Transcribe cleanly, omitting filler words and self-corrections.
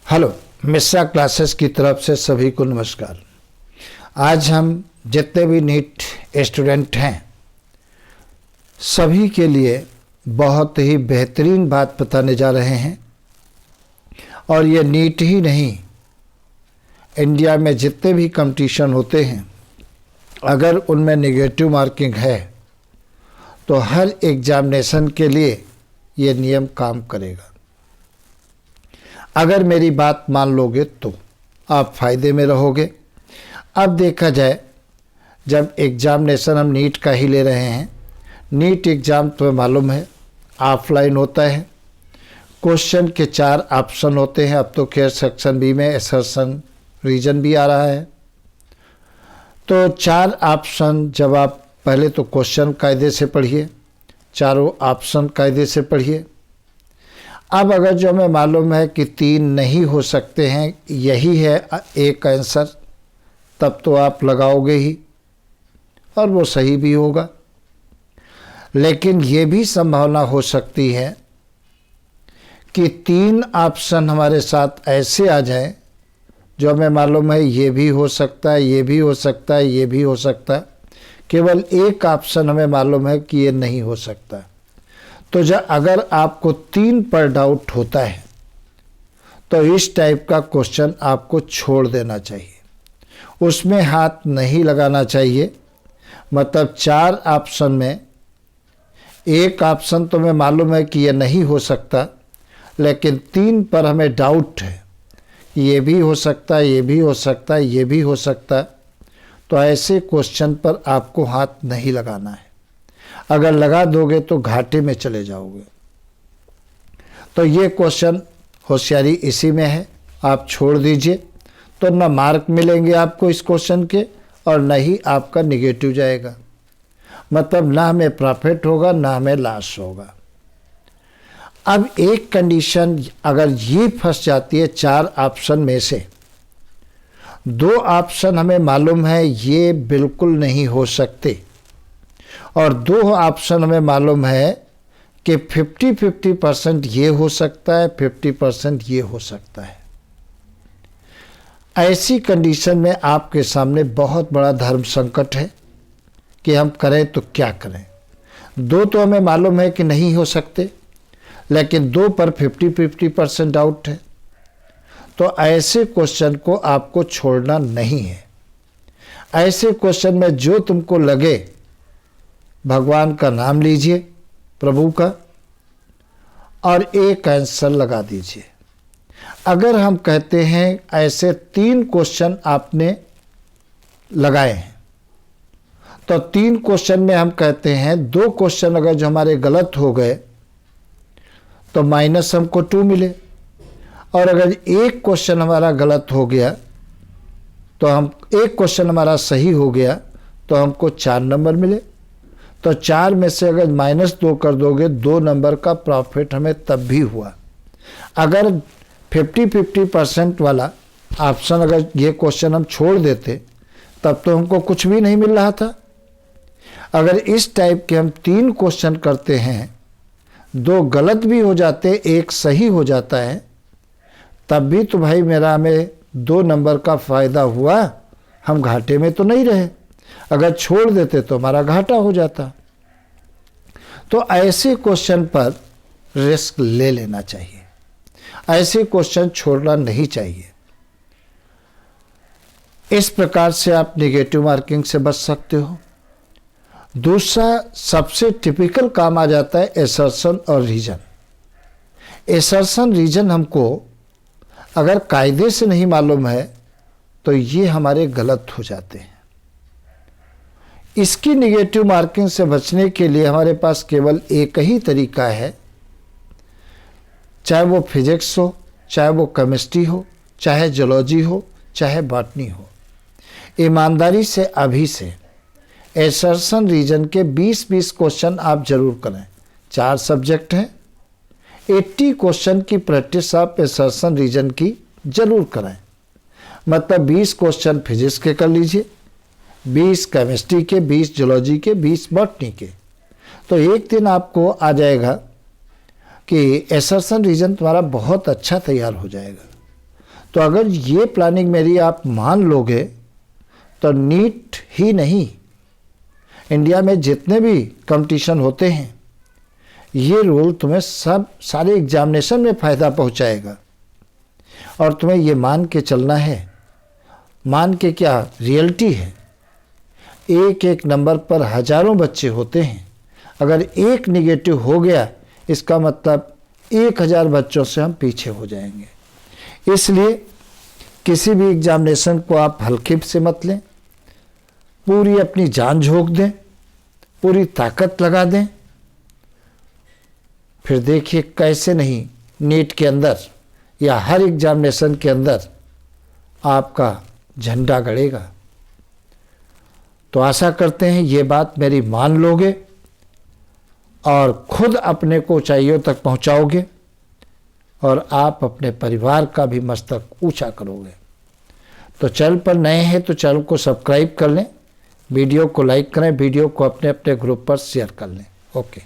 Hello, Mishra classes की तरफ से सभी को नमस्कार। आज हम जितने भी नीट स्टूडेंट हैं सभी के लिए बहुत ही बेहतरीन बात बताने जा रहे हैं। और ये नीट ही नहीं, इंडिया में जितने भी कंपटीशन होते हैं अगर उनमें नेगेटिव मार्किंग है तो हर एग्जामिनेशन के लिए ये नियम काम करेगा। अगर मेरी बात मान लोगे तो आप फायदे में रहोगे। अब देखा जाए, जब एग्जामिनेशन हम नीट का ही ले रहे हैं, नीट एग्ज़ाम तुम्हें मालूम है ऑफलाइन होता है। क्वेश्चन के 4 ऑप्शन होते हैं। अब तो खैर सेक्शन बी में असर्शन रीजन भी आ रहा है। तो 4 ऑप्शन, जब आप पहले तो क्वेश्चन कायदे से पढ़िए, चारों ऑप्शन कायदे से पढ़िए। अब अगर जो हमें मालूम है कि 3 नहीं हो सकते हैं, यही है एक आंसर, तब तो आप लगाओगे ही और वो सही भी होगा। लेकिन ये भी संभावना हो सकती है कि 3 ऑप्शन हमारे साथ ऐसे आ जाएं जो हमें मालूम है ये भी हो सकता है, ये भी हो सकता है, ये भी हो सकता है, केवल एक ऑप्शन हमें मालूम है कि ये नहीं हो सकता। तो जब अगर आपको 3 पर डाउट होता है तो इस टाइप का क्वेश्चन आपको छोड़ देना चाहिए, उसमें हाथ नहीं लगाना चाहिए। मतलब 4 ऑप्शन में एक ऑप्शन तो हमें मालूम है कि ये नहीं हो सकता, लेकिन 3 पर हमें डाउट है, ये भी हो सकता है, ये भी हो सकता है, ये भी हो सकता है। तो ऐसे क्वेश्चन पर आपको हाथ नहीं लगाना है। अगर लगा दोगे तो घाटे में चले जाओगे। तो ये क्वेश्चन होशियारी इसी में है, आप छोड़ दीजिए तो ना मार्क मिलेंगे आपको इस क्वेश्चन के और ना ही आपका निगेटिव जाएगा। मतलब ना हमें प्रॉफिट होगा ना हमें लॉस होगा। अब एक कंडीशन अगर ये फंस जाती है 4 ऑप्शन में से, 2 ऑप्शन हमें मालूम है ये बिल्कुल नहीं हो सकते और 2 ऑप्शन हमें मालूम है कि 50-50% ये हो सकता है, 50% ये हो सकता है। ऐसी कंडीशन में आपके सामने बहुत बड़ा धर्म संकट है कि हम करें तो क्या करें। 2 तो हमें मालूम है कि नहीं हो सकते, लेकिन 2 पर 50-50% डाउट है। तो ऐसे क्वेश्चन को आपको छोड़ना नहीं है। ऐसे क्वेश्चन में जो तुमको लगे भगवान का नाम लीजिए, प्रभु का, और एक आंसर लगा दीजिए। अगर हम कहते हैं ऐसे 3 क्वेश्चन आपने लगाए हैं तो 3 क्वेश्चन में हम कहते हैं 2 क्वेश्चन अगर जो हमारे गलत हो गए तो माइनस हमको 2 मिले, और अगर एक क्वेश्चन हमारा गलत हो गया तो हम एक क्वेश्चन हमारा सही हो गया तो हमको 4 नंबर मिले। तो 4 में से अगर -2 कर दोगे 2 नंबर का प्रॉफिट हमें तब भी हुआ। अगर 50-50% वाला ऑप्शन अगर ये क्वेश्चन हम छोड़ देते तब तो हमको कुछ भी नहीं मिल रहा था। अगर इस टाइप के हम 3 क्वेश्चन करते हैं, 2 गलत भी हो जाते, एक सही हो जाता है, तब भी तो भाई मेरा हमें 2 नंबर का फ़ायदा हुआ, हम घाटे में तो नहीं रहे। अगर छोड़ देते तो हमारा घाटा हो जाता। तो ऐसे क्वेश्चन पर रिस्क ले लेना चाहिए, ऐसे क्वेश्चन छोड़ना नहीं चाहिए। इस प्रकार से आप नेगेटिव मार्किंग से बच सकते हो। दूसरा सबसे टिपिकल काम आ जाता है असर्शन और रीजन। असर्शन रीजन हमको अगर कायदे से नहीं मालूम है तो ये हमारे गलत हो जाते हैं। इसकी नेगेटिव मार्किंग से बचने के लिए हमारे पास केवल एक ही तरीका है, चाहे वो फिजिक्स हो, चाहे वो केमिस्ट्री हो, चाहे जूलॉजी हो, चाहे बॉटनी हो। ईमानदारी से अभी से असर्शन रीजन के 20-20 क्वेश्चन आप जरूर करें। 4 सब्जेक्ट हैं, 80 क्वेश्चन की प्रैक्टिस आप असर्शन रीजन की जरूर करें। मतलब 20 क्वेश्चन फिजिक्स के कर लीजिए, 20 केमिस्ट्री के, 20 जूलॉजी के, 20 बॉटनी के। तो एक दिन आपको आ जाएगा कि असर्शन रीजन तुम्हारा बहुत अच्छा तैयार हो जाएगा। तो अगर ये प्लानिंग मेरी आप मान लोगे तो नीट ही नहीं, इंडिया में जितने भी कंपटीशन होते हैं, ये रूल तुम्हें सारे एग्जामिनेशन में फ़ायदा पहुंचाएगा। और तुम्हें ये मान के चलना है, मान के क्या, रियलिटी है। एक एक नंबर पर हजारों बच्चे होते हैं, अगर एक निगेटिव हो गया इसका मतलब 1000 बच्चों से हम पीछे हो जाएंगे। इसलिए किसी भी एग्जामिनेशन को आप हल्के से मत लें, पूरी अपनी जान झोंक दें, पूरी ताकत लगा दें। फिर देखिए कैसे नहीं नीट के अंदर या हर एग्जामिनेशन के अंदर आपका झंडा गड़ेगा। तो आशा करते हैं ये बात मेरी मान लोगे और खुद अपने को ऊंचाइयों तक पहुंचाओगे और आप अपने परिवार का भी मस्तक ऊंचा करोगे। तो चैनल पर नए हैं तो चैनल को सब्सक्राइब कर लें, वीडियो को लाइक करें, वीडियो को अपने अपने ग्रुप पर शेयर कर लें। ओके।